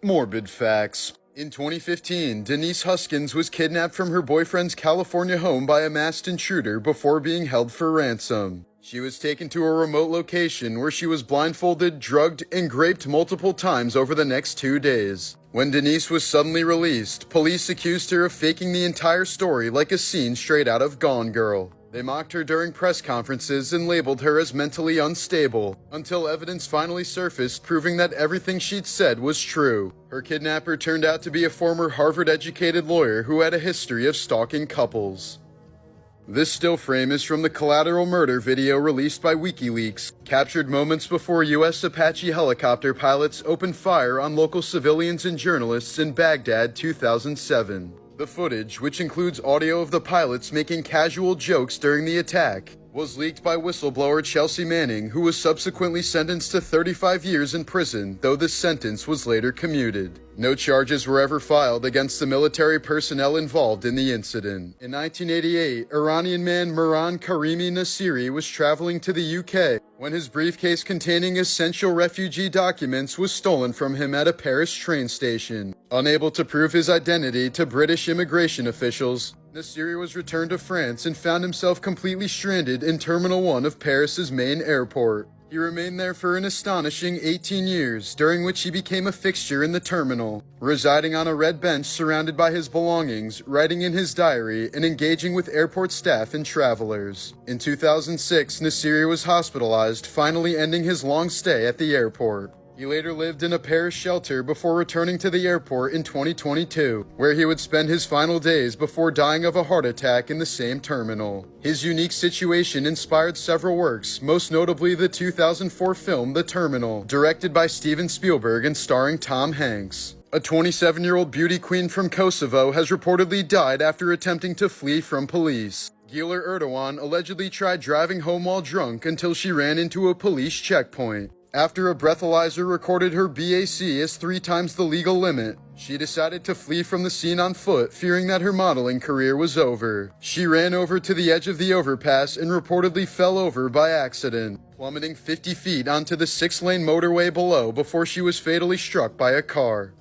Morbid Facts. In 2015, Denise Huskins was kidnapped from her boyfriend's California home by a masked intruder before being held for ransom. She was taken to a remote location where she was blindfolded, drugged, and raped multiple times over the next 2 days. When Denise was suddenly released, police accused her of faking the entire story like a scene straight out of Gone Girl. They mocked her during press conferences and labeled her as mentally unstable, until evidence finally surfaced proving that everything she'd said was true. Her kidnapper turned out to be a former Harvard-educated lawyer who had a history of stalking couples. This still frame is from the Collateral Murder video released by WikiLeaks, captured moments before U.S. Apache helicopter pilots opened fire on local civilians and journalists in Baghdad 2007. The footage, which includes audio of the pilots making casual jokes during the attack, was leaked by whistleblower Chelsea Manning, who was subsequently sentenced to 35 years in prison, though this sentence was later commuted. No charges were ever filed against the military personnel involved in the incident. In 1988, Iranian man Mehran Karimi Nassiri was traveling to the UK when his briefcase containing essential refugee documents was stolen from him at a Paris train station. Unable to prove his identity to British immigration officials, Nassiri was returned to France and found himself completely stranded in Terminal 1 of Paris's main airport. He remained there for an astonishing 18 years, during which he became a fixture in the terminal, residing on a red bench surrounded by his belongings, writing in his diary, and engaging with airport staff and travelers. In 2006, Nassiri was hospitalized, finally ending his long stay at the airport. He later lived in a Paris shelter before returning to the airport in 2022, where he would spend his final days before dying of a heart attack in the same terminal. His unique situation inspired several works, most notably the 2004 film The Terminal, directed by Steven Spielberg and starring Tom Hanks. A 27-year-old beauty queen from Kosovo has reportedly died after attempting to flee from police. Güler Erdogan allegedly tried driving home while drunk until she ran into a police checkpoint. After a breathalyzer recorded her BAC as 3 times the legal limit, she decided to flee from the scene on foot, fearing that her modeling career was over. She ran over to the edge of the overpass and reportedly fell over by accident, plummeting 50 feet onto the 6-lane motorway below before she was fatally struck by a car.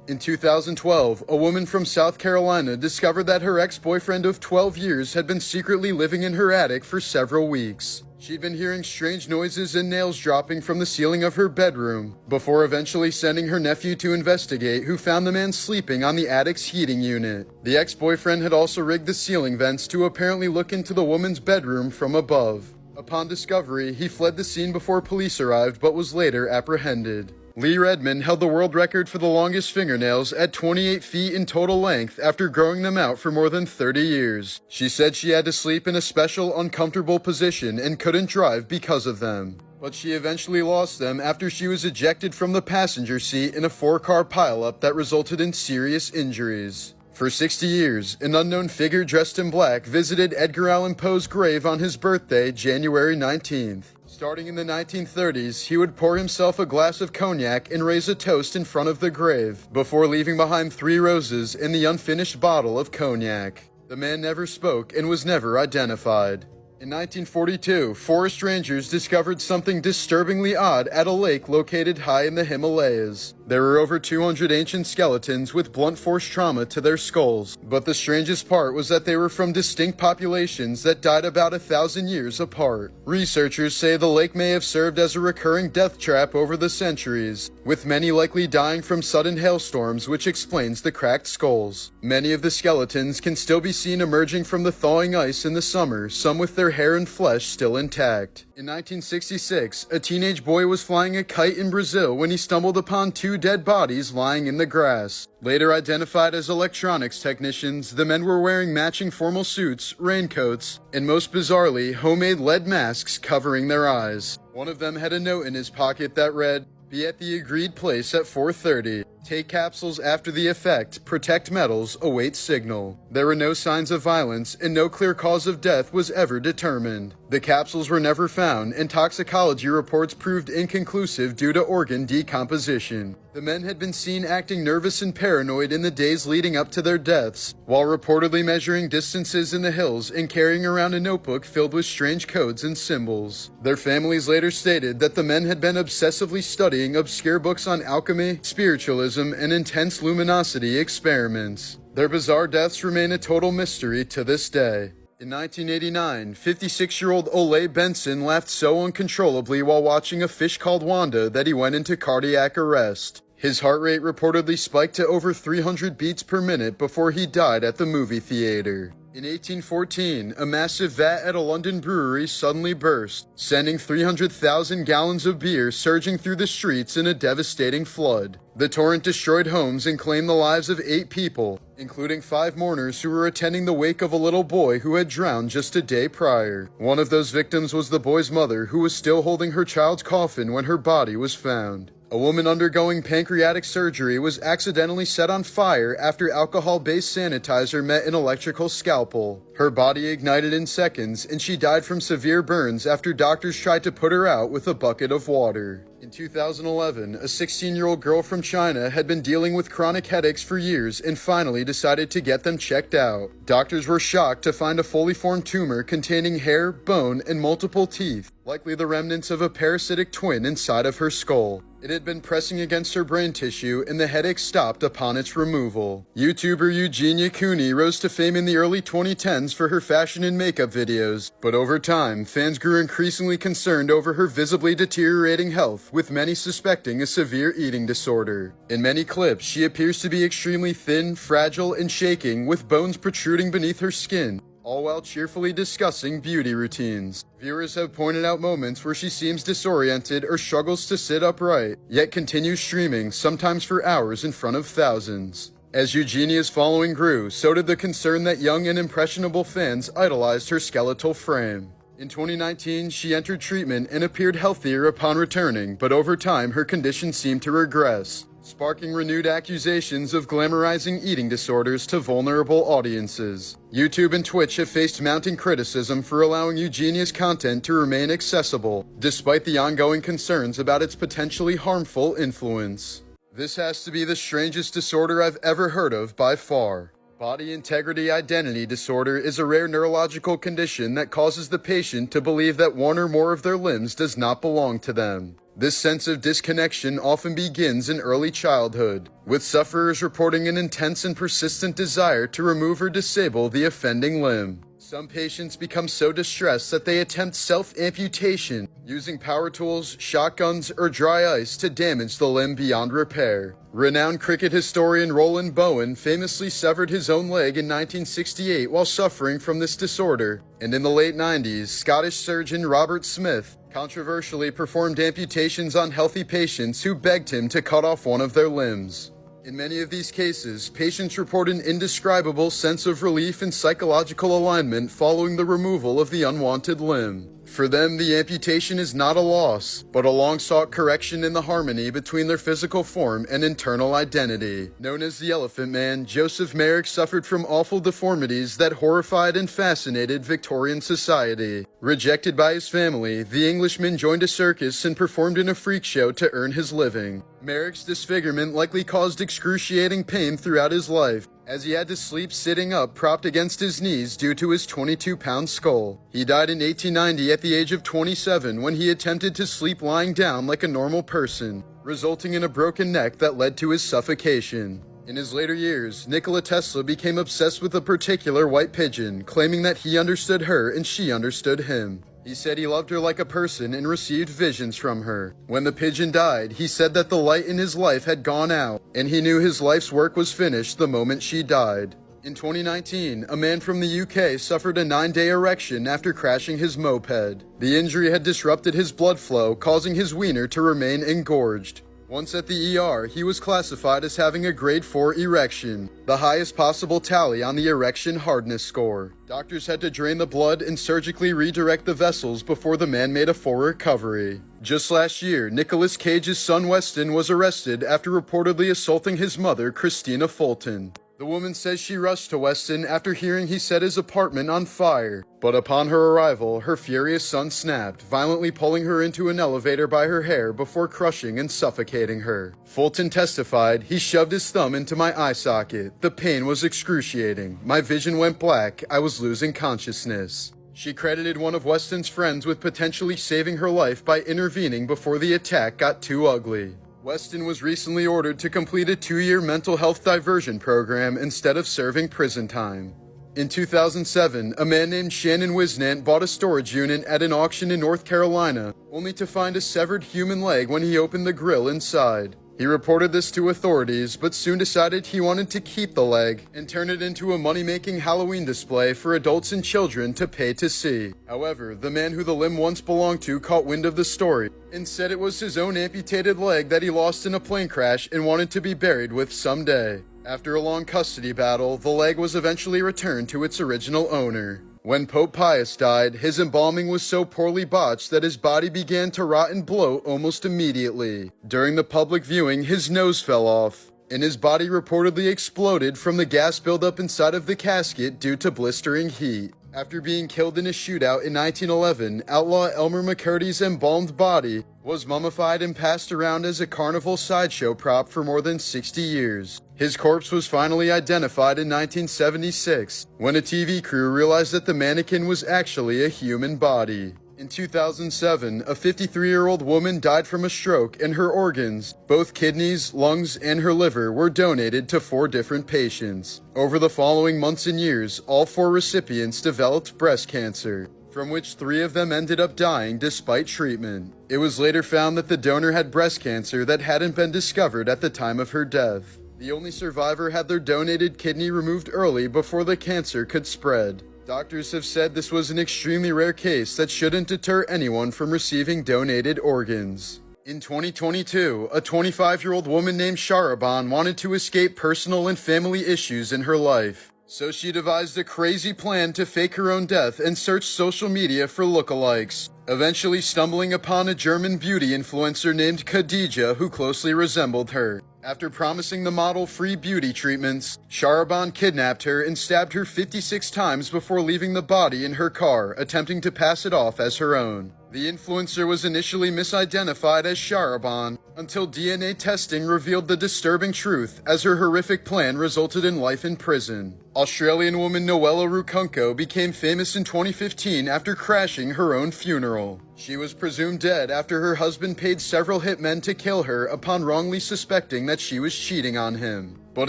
In 2012, a woman from South Carolina discovered that her ex-boyfriend of 12 years had been secretly living in her attic for several weeks. She'd been hearing strange noises and nails dropping from the ceiling of her bedroom, before eventually sending her nephew to investigate, who found the man sleeping on the attic's heating unit. The ex-boyfriend had also rigged the ceiling vents to apparently look into the woman's bedroom from above. Upon discovery, he fled the scene before police arrived but was later apprehended. Lee Redmond held the world record for the longest fingernails at 28 feet in total length after growing them out for more than 30 years. She said she had to sleep in a special uncomfortable position and couldn't drive because of them. But she eventually lost them after she was ejected from the passenger seat in a 4-car pileup that resulted in serious injuries. For 60 years, an unknown figure dressed in black visited Edgar Allan Poe's grave on his birthday, January 19th. Starting in the 1930s, he would pour himself a glass of cognac and raise a toast in front of the grave, before leaving behind 3 roses and the unfinished bottle of cognac. The man never spoke and was never identified. In 1942, forest rangers discovered something disturbingly odd at a lake located high in the Himalayas. There were over 200 ancient skeletons with blunt force trauma to their skulls, but the strangest part was that they were from distinct populations that died about 1,000 years apart. Researchers say the lake may have served as a recurring death trap over the centuries, with many likely dying from sudden hailstorms, which explains the cracked skulls. Many of the skeletons can still be seen emerging from the thawing ice in the summer, some with their hair and flesh still intact. In 1966, a teenage boy was flying a kite in Brazil when he stumbled upon 2 dead bodies lying in the grass. Later identified as electronics technicians, the men were wearing matching formal suits, raincoats, and most bizarrely, homemade lead masks covering their eyes. One of them had a note in his pocket that read, "Be at the agreed place at 4:30. Take capsules after the effect. Protect metals. Await signal." There were no signs of violence, and no clear cause of death was ever determined. The capsules were never found, and toxicology reports proved inconclusive due to organ decomposition. The men had been seen acting nervous and paranoid in the days leading up to their deaths, while reportedly measuring distances in the hills and carrying around a notebook filled with strange codes and symbols. Their families later stated that the men had been obsessively studying obscure books on alchemy, spiritualism, and intense luminosity experiments. Their bizarre deaths remain a total mystery to this day. In 1989, 56-year-old Ole Benson laughed so uncontrollably while watching a fish called Wanda that he went into cardiac arrest. His heart rate reportedly spiked to over 300 beats per minute before he died at the movie theater. In 1814, a massive vat at a London brewery suddenly burst, sending 300,000 gallons of beer surging through the streets in a devastating flood. The torrent destroyed homes and claimed the lives of 8 people, including 5 mourners who were attending the wake of a little boy who had drowned just a day prior. One of those victims was the boy's mother, who was still holding her child's coffin when her body was found. A woman undergoing pancreatic surgery was accidentally set on fire after alcohol-based sanitizer met an electrical scalpel. Her body ignited in seconds, and she died from severe burns after doctors tried to put her out with a bucket of water. In 2011, a 16-year-old girl from China had been dealing with chronic headaches for years and finally decided to get them checked out. Doctors were shocked to find a fully formed tumor containing hair, bone, and multiple teeth, likely the remnants of a parasitic twin inside of her skull. It had been pressing against her brain tissue, and the headache stopped upon its removal. YouTuber Eugenia Cooney rose to fame in the early 2010s for her fashion and makeup videos, but over time, fans grew increasingly concerned over her visibly deteriorating health, with many suspecting a severe eating disorder. In many clips, she appears to be extremely thin, fragile, and shaking, with bones protruding beneath her skin, all while cheerfully discussing beauty routines. Viewers have pointed out moments where she seems disoriented or struggles to sit upright, yet continues streaming, sometimes for hours in front of thousands. As Eugenia's following grew, so did the concern that young and impressionable fans idolized her skeletal frame. In 2019, she entered treatment and appeared healthier upon returning, but over time her condition seemed to regress, sparking renewed accusations of glamorizing eating disorders to vulnerable audiences. YouTube and Twitch have faced mounting criticism for allowing Eugenia's content to remain accessible, despite the ongoing concerns about its potentially harmful influence. This has to be the strangest disorder I've ever heard of by far. Body integrity identity disorder is a rare neurological condition that causes the patient to believe that one or more of their limbs does not belong to them. This sense of disconnection often begins in early childhood, with sufferers reporting an intense and persistent desire to remove or disable the offending limb. Some patients become so distressed that they attempt self-amputation, using power tools, shotguns, or dry ice to damage the limb beyond repair. Renowned cricket historian Roland Bowen famously severed his own leg in 1968 while suffering from this disorder, and in the late 90s, Scottish surgeon Robert Smith controversially performed amputations on healthy patients who begged him to cut off one of their limbs. In many of these cases, patients report an indescribable sense of relief and psychological alignment following the removal of the unwanted limb. For them, the amputation is not a loss, but a long-sought correction in the harmony between their physical form and internal identity. Known as the Elephant Man, Joseph Merrick suffered from awful deformities that horrified and fascinated Victorian society. Rejected by his family, the Englishman joined a circus and performed in a freak show to earn his living. Merrick's disfigurement likely caused excruciating pain throughout his life, as he had to sleep sitting up propped against his knees due to his 22-pound skull. He died in 1890 at the age of 27 when he attempted to sleep lying down like a normal person, resulting in a broken neck that led to his suffocation. In his later years, Nikola Tesla became obsessed with a particular white pigeon, claiming that he understood her and she understood him. He said he loved her like a person and received visions from her. When the pigeon died, he said that the light in his life had gone out, and he knew his life's work was finished the moment she died. In 2019, a man from the UK suffered a 9-day erection after crashing his moped. The injury had disrupted his blood flow, causing his wiener to remain engorged. Once at the ER, he was classified as having a grade 4 erection, the highest possible tally on the erection hardness score. Doctors had to drain the blood and surgically redirect the vessels before the man made a full recovery. Just last year, Nicolas Cage's son Weston was arrested after reportedly assaulting his mother, Christina Fulton. The woman says she rushed to Weston after hearing he set his apartment on fire, but upon her arrival, her furious son snapped, violently pulling her into an elevator by her hair before crushing and suffocating her. Fulton testified, "He shoved his thumb into my eye socket. The pain was excruciating. My vision went black. I was losing consciousness." She credited one of Weston's friends with potentially saving her life by intervening before the attack got too ugly. Weston was recently ordered to complete a 2-year mental health diversion program instead of serving prison time. In 2007, a man named Shannon Wisnant bought a storage unit at an auction in North Carolina, only to find a severed human leg when he opened the grill inside. He reported this to authorities, but soon decided he wanted to keep the leg and turn it into a money-making Halloween display for adults and children to pay to see. However, the man who the limb once belonged to caught wind of the story and said it was his own amputated leg that he lost in a plane crash and wanted to be buried with someday. After a long custody battle, the leg was eventually returned to its original owner. When Pope Pius died, his embalming was so poorly botched that his body began to rot and bloat almost immediately. During the public viewing, his nose fell off, and his body reportedly exploded from the gas buildup inside of the casket due to blistering heat. After being killed in a shootout in 1911, outlaw Elmer McCurdy's embalmed body was mummified and passed around as a carnival sideshow prop for more than 60 years. His corpse was finally identified in 1976, when a TV crew realized that the mannequin was actually a human body. In 2007, a 53-year-old woman died from a stroke, and her organs, both kidneys, lungs, and her liver, were donated to 4 different patients. Over the following months and years, all 4 recipients developed breast cancer, from which 3 of them ended up dying despite treatment. It was later found that the donor had breast cancer that hadn't been discovered at the time of her death. The only survivor had their donated kidney removed early before the cancer could spread. Doctors have said this was an extremely rare case that shouldn't deter anyone from receiving donated organs. In 2022, a 25-year-old woman named Sharaban wanted to escape personal and family issues in her life. So she devised a crazy plan to fake her own death and searched social media for lookalikes, eventually stumbling upon a German beauty influencer named Khadija who closely resembled her. After promising the model free beauty treatments, Sharaban kidnapped her and stabbed her 56 times before leaving the body in her car, attempting to pass it off as her own. The influencer was initially misidentified as Sharaban until DNA testing revealed the disturbing truth, as her horrific plan resulted in life in prison. Australian woman Noella Rukunko became famous in 2015 after crashing her own funeral. She was presumed dead after her husband paid several hitmen to kill her upon wrongly suspecting that she was cheating on him. But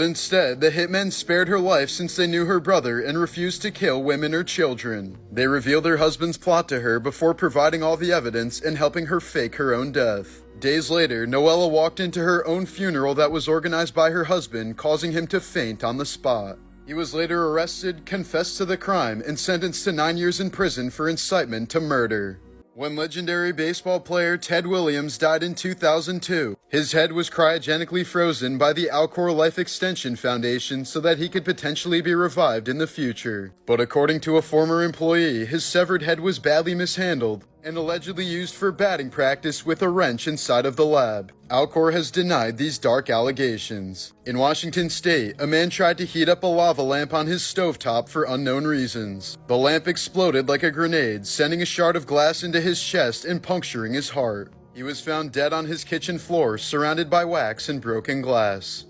instead, the hitmen spared her life since they knew her brother and refused to kill women or children. They revealed her husband's plot to her before providing all the evidence and helping her fake her own death. Days later, Noella walked into her own funeral that was organized by her husband, causing him to faint on the spot. He was later arrested, confessed to the crime, and sentenced to 9 years in prison for incitement to murder. When legendary baseball player Ted Williams died in 2002, his head was cryogenically frozen by the Alcor Life Extension Foundation so that he could potentially be revived in the future. But according to a former employee, his severed head was badly mishandled and allegedly used for batting practice with a wrench inside of the lab. Alcor has denied these dark allegations. In Washington state, a man tried to heat up a lava lamp on his stovetop for unknown reasons. The lamp exploded like a grenade, sending a shard of glass into his chest and puncturing his heart. He was found dead on his kitchen floor, surrounded by wax and broken glass.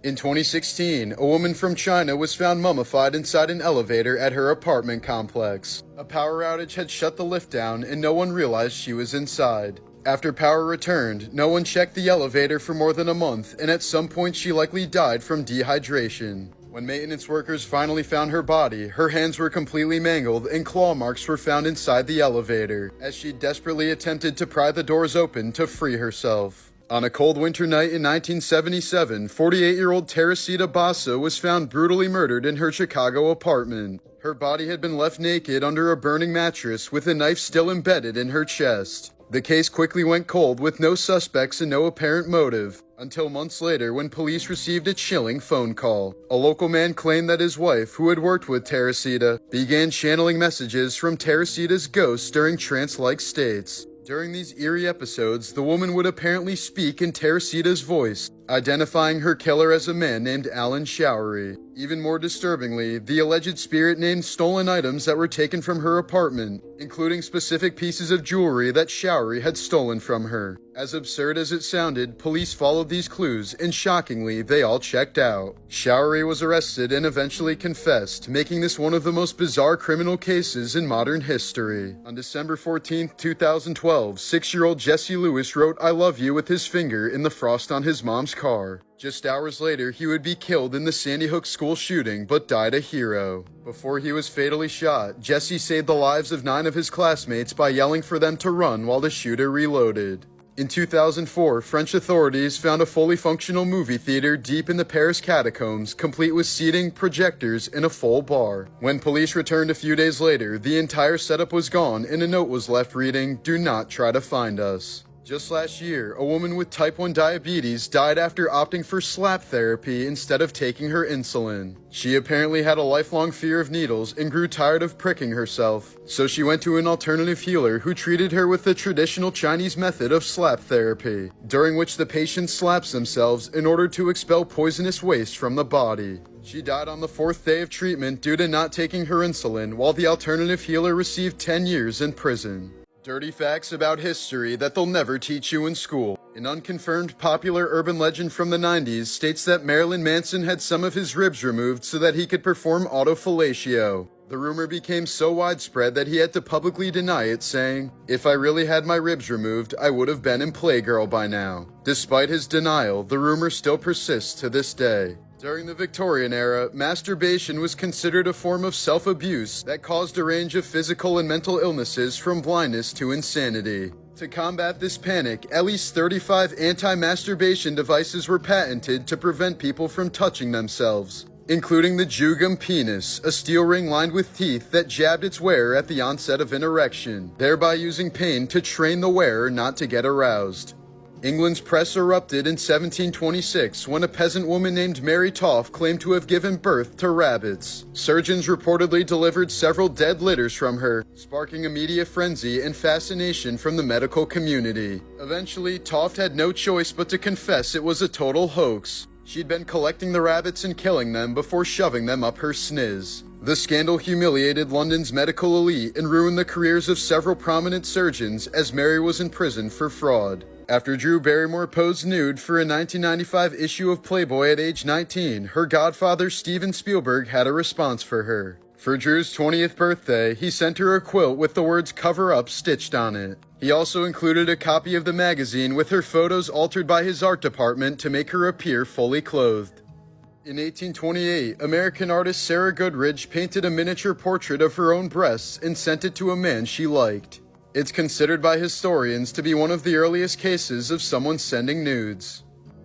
In 2016, a woman from China was found mummified inside an elevator at her apartment complex. A power outage had shut the lift down and no one realized she was inside. After power returned, no one checked the elevator for more than a month, and at some point she likely died from dehydration. When maintenance workers finally found her body, her hands were completely mangled and claw marks were found inside the elevator, as she desperately attempted to pry the doors open to free herself. On a cold winter night in 1977, 48-year-old Teresita Basso was found brutally murdered in her Chicago apartment. Her body had been left naked under a burning mattress with a knife still embedded in her chest. The case quickly went cold with no suspects and no apparent motive, until months later when police received a chilling phone call. A local man claimed that his wife, who had worked with Teresita, began channeling messages from Teresita's ghost during trance-like states. During these eerie episodes, the woman would apparently speak in Teresita's voice, identifying her killer as a man named Alan Showery. Even more disturbingly, the alleged spirit named stolen items that were taken from her apartment, including specific pieces of jewelry that Showery had stolen from her. As absurd as it sounded, police followed these clues, and shockingly, they all checked out. Showery was arrested and eventually confessed, making this one of the most bizarre criminal cases in modern history. On December 14, 2012, 6-year-old Jesse Lewis wrote "I love you" with his finger in the frost on his mom's car. Just hours later, he would be killed in the Sandy Hook school shooting, but died a hero. Before he was fatally shot, Jesse saved the lives of 9 of his classmates by yelling for them to run while the shooter reloaded. In 2004, French authorities found a fully functional movie theater deep in the Paris catacombs, complete with seating, projectors, and a full bar. When police returned a few days later, the entire setup was gone and a note was left reading, "Do not try to find us." Just last year, a woman with type 1 diabetes died after opting for slap therapy instead of taking her insulin. She apparently had a lifelong fear of needles and grew tired of pricking herself, so she went to an alternative healer who treated her with the traditional Chinese method of slap therapy, during which the patient slaps themselves in order to expel poisonous waste from the body. She died on the 4th day of treatment due to not taking her insulin, while the alternative healer received 10 years in prison. Dirty facts about history that they'll never teach you in school. An unconfirmed popular urban legend from the 90s states that Marilyn Manson had some of his ribs removed so that he could perform autofellatio. The rumor became so widespread that he had to publicly deny it, saying, "If I really had my ribs removed, I would have been in Playgirl by now." Despite his denial, the rumor still persists to this day. During the Victorian era, masturbation was considered a form of self-abuse that caused a range of physical and mental illnesses from blindness to insanity. To combat this panic, at least 35 anti-masturbation devices were patented to prevent people from touching themselves, including the Jugum penis, a steel ring lined with teeth that jabbed its wearer at the onset of an erection, thereby using pain to train the wearer not to get aroused. England's press erupted in 1726 when a peasant woman named Mary Toff claimed to have given birth to rabbits. Surgeons reportedly delivered several dead litters from her, sparking a media frenzy and fascination from the medical community. Eventually, Toft had no choice but to confess it was a total hoax. She'd been collecting the rabbits and killing them before shoving them up her sniz. The scandal humiliated London's medical elite and ruined the careers of several prominent surgeons as Mary was in prison for fraud. After Drew Barrymore posed nude for a 1995 issue of Playboy at age 19, her godfather Steven Spielberg had a response for her. For Drew's 20th birthday, he sent her a quilt with the words "Cover Up" stitched on it. He also included a copy of the magazine with her photos altered by his art department to make her appear fully clothed. In 1828, American artist Sarah Goodridge painted a miniature portrait of her own breasts and sent it to a man she liked. It's considered by historians to be one of the earliest cases of someone sending nudes.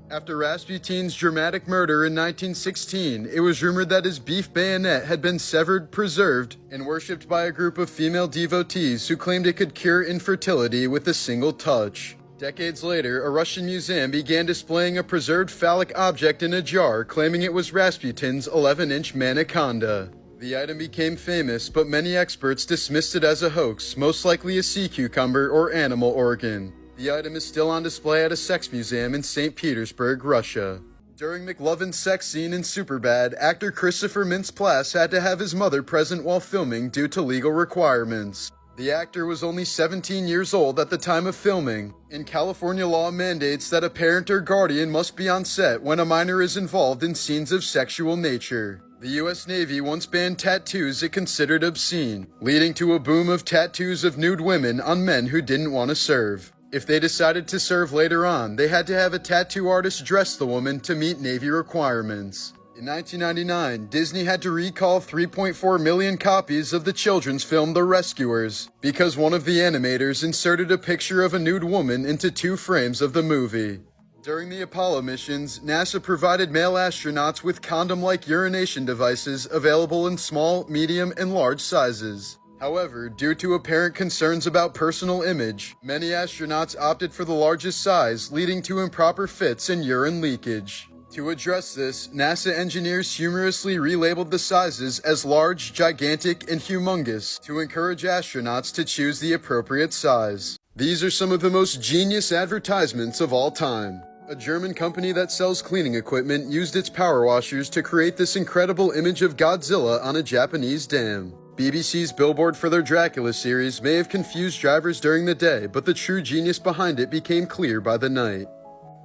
After Rasputin's dramatic murder in 1916, it was rumored that his beef bayonet had been severed, preserved, and worshipped by a group of female devotees who claimed it could cure infertility with a single touch. Decades later, a Russian museum began displaying a preserved phallic object in a jar, claiming it was Rasputin's 11-inch Manaconda. The item became famous, but many experts dismissed it as a hoax, most likely a sea cucumber or animal organ. The item is still on display at a sex museum in St. Petersburg, Russia. During McLovin's sex scene in Superbad, actor Christopher Mintz-Plasse had to have his mother present while filming due to legal requirements. The actor was only 17 years old at the time of filming, and California law mandates that a parent or guardian must be on set when a minor is involved in scenes of sexual nature. The U.S. Navy once banned tattoos it considered obscene, leading to a boom of tattoos of nude women on men who didn't want to serve. If they decided to serve later on, they had to have a tattoo artist dress the woman to meet Navy requirements. In 1999, Disney had to recall 3.4 million copies of the children's film The Rescuers because one of the animators inserted a picture of a nude woman into 2 frames of the movie. During the Apollo missions, NASA provided male astronauts with condom-like urination devices available in small, medium, and large sizes. However, due to apparent concerns about personal image, many astronauts opted for the largest size, leading to improper fits and urine leakage. To address this, NASA engineers humorously relabeled the sizes as large, gigantic, and humongous to encourage astronauts to choose the appropriate size. These are some of the most genius advertisements of all time. A German company that sells cleaning equipment used its power washers to create this incredible image of Godzilla on a Japanese dam. BBC's billboard for their Dracula series may have confused drivers during the day, but the true genius behind it became clear by the night.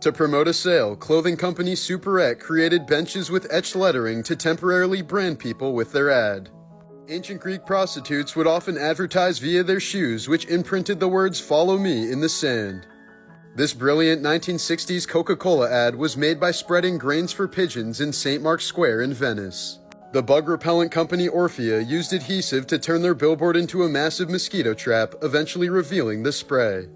To promote a sale, clothing company Superette created benches with etched lettering to temporarily brand people with their ad. Ancient Greek prostitutes would often advertise via their shoes, which imprinted the words "Follow me" in the sand. This brilliant 1960s Coca-Cola ad was made by spreading grains for pigeons in St. Mark's Square in Venice. The bug repellent company Orphea used adhesive to turn their billboard into a massive mosquito trap, eventually revealing the spray.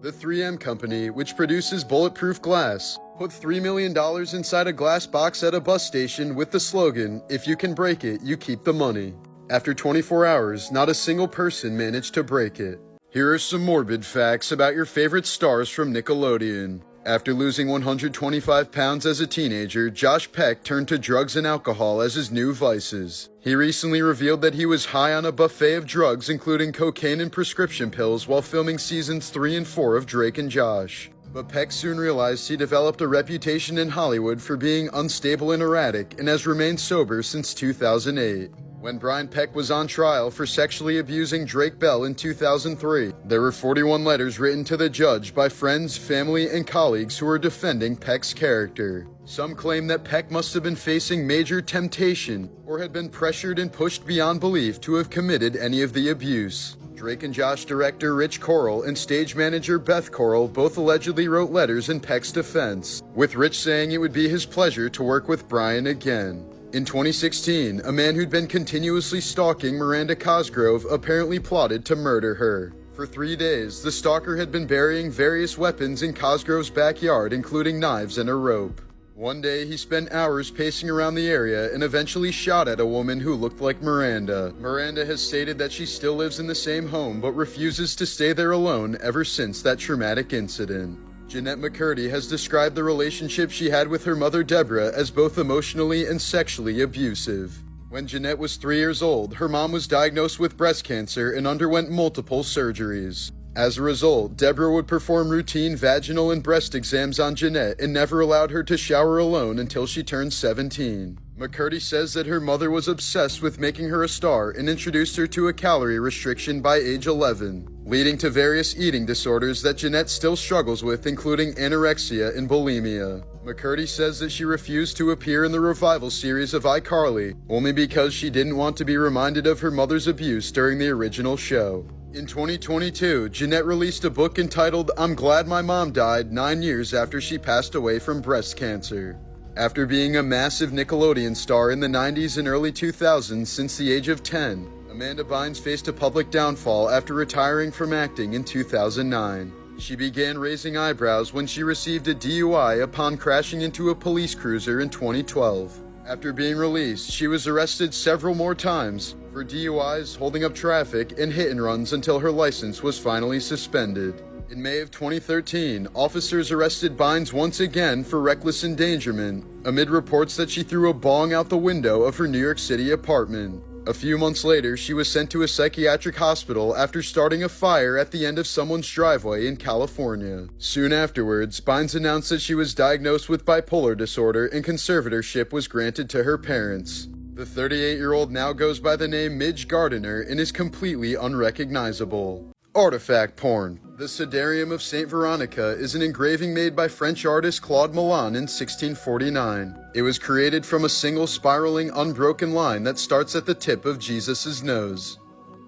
The 3M company, which produces bulletproof glass, put $3 million inside a glass box at a bus station with the slogan, "If you can break it, you keep the money." After 24 hours, not a single person managed to break it. Here are some morbid facts about your favorite stars from Nickelodeon. After losing 125 pounds as a teenager, Josh Peck turned to drugs and alcohol as his new vices. He recently revealed that he was high on a buffet of drugs including cocaine and prescription pills while filming seasons 3 and 4 of Drake and Josh. But Peck soon realized he developed a reputation in Hollywood for being unstable and erratic and has remained sober since 2008. When Brian Peck was on trial for sexually abusing Drake Bell in 2003, there were 41 letters written to the judge by friends, family, and colleagues who were defending Peck's character. Some claim that Peck must have been facing major temptation or had been pressured and pushed beyond belief to have committed any of the abuse. Drake and Josh director Rich Correll and stage manager Beth Correll both allegedly wrote letters in Peck's defense, with Rich saying it would be his pleasure to work with Brian again. In 2016, a man who'd been continuously stalking Miranda Cosgrove apparently plotted to murder her. For 3 days, the stalker had been burying various weapons in Cosgrove's backyard, including knives and a rope. One day, he spent hours pacing around the area and eventually shot at a woman who looked like Miranda. Miranda has stated that she still lives in the same home but refuses to stay there alone ever since that traumatic incident. Jeanette McCurdy has described the relationship she had with her mother Deborah as both emotionally and sexually abusive. When Jeanette was 3 years old, her mom was diagnosed with breast cancer and underwent multiple surgeries. As a result, Deborah would perform routine vaginal and breast exams on Jeanette and never allowed her to shower alone until she turned 17. McCurdy says that her mother was obsessed with making her a star and introduced her to a calorie restriction by age 11, leading to various eating disorders that Jeanette still struggles with, including anorexia and bulimia. McCurdy says that she refused to appear in the revival series of iCarly, only because she didn't want to be reminded of her mother's abuse during the original show. In 2022, Jeanette released a book entitled "I'm Glad My Mom Died 9 years after she passed away from breast cancer." After being a massive Nickelodeon star in the 90s and early 2000s since the age of 10, Amanda Bynes faced a public downfall after retiring from acting in 2009. She began raising eyebrows when she received a DUI upon crashing into a police cruiser in 2012. After being released, she was arrested several more times for DUIs, holding up traffic, and hit and runs until her license was finally suspended. In May of 2013, officers arrested Bynes once again for reckless endangerment, amid reports that she threw a bong out the window of her New York City apartment. A few months later, she was sent to a psychiatric hospital after starting a fire at the end of someone's driveway in California. Soon afterwards, Bynes announced that she was diagnosed with bipolar disorder and conservatorship was granted to her parents. The 38-year-old now goes by the name Midge Gardiner and is completely unrecognizable. Artifact porn. The Sidarium of St. Veronica is an engraving made by French artist Claude Milan in 1649. It was created from a single spiraling, unbroken line that starts at the tip of Jesus' nose.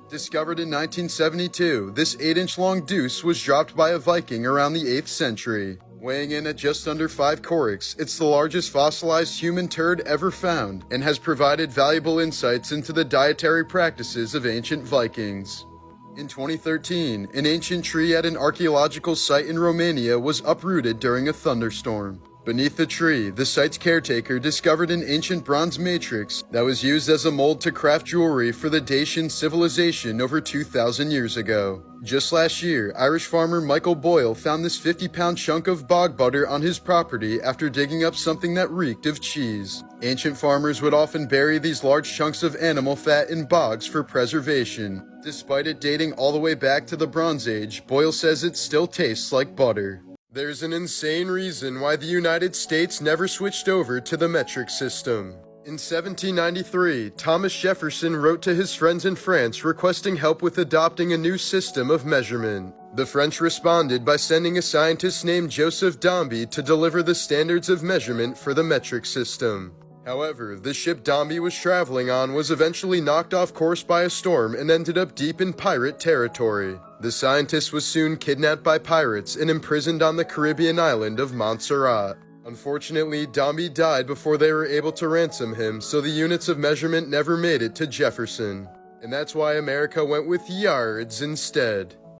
Discovered in 1972, this 8-inch long deuce was dropped by a Viking around the 8th century. Weighing in at just under 5 corics, it's the largest fossilized human turd ever found and has provided valuable insights into the dietary practices of ancient Vikings. In 2013, an ancient tree at an archaeological site in Romania was uprooted during a thunderstorm. Beneath the tree, the site's caretaker discovered an ancient bronze matrix that was used as a mold to craft jewelry for the Dacian civilization over 2,000 years ago. Just last year, Irish farmer Michael Boyle found this 50-pound chunk of bog butter on his property after digging up something that reeked of cheese. Ancient farmers would often bury these large chunks of animal fat in bogs for preservation. Despite it dating all the way back to the Bronze Age, Boyle says it still tastes like butter. There's an insane reason why the United States never switched over to the metric system. In 1793, Thomas Jefferson wrote to his friends in France requesting help with adopting a new system of measurement. The French responded by sending a scientist named Joseph Dombey to deliver the standards of measurement for the metric system. However, the ship Dombey was traveling on was eventually knocked off course by a storm and ended up deep in pirate territory. The scientist was soon kidnapped by pirates and imprisoned on the Caribbean island of Montserrat. Unfortunately, Dombey died before they were able to ransom him, so the units of measurement never made it to Jefferson. And that's why America went with yards instead.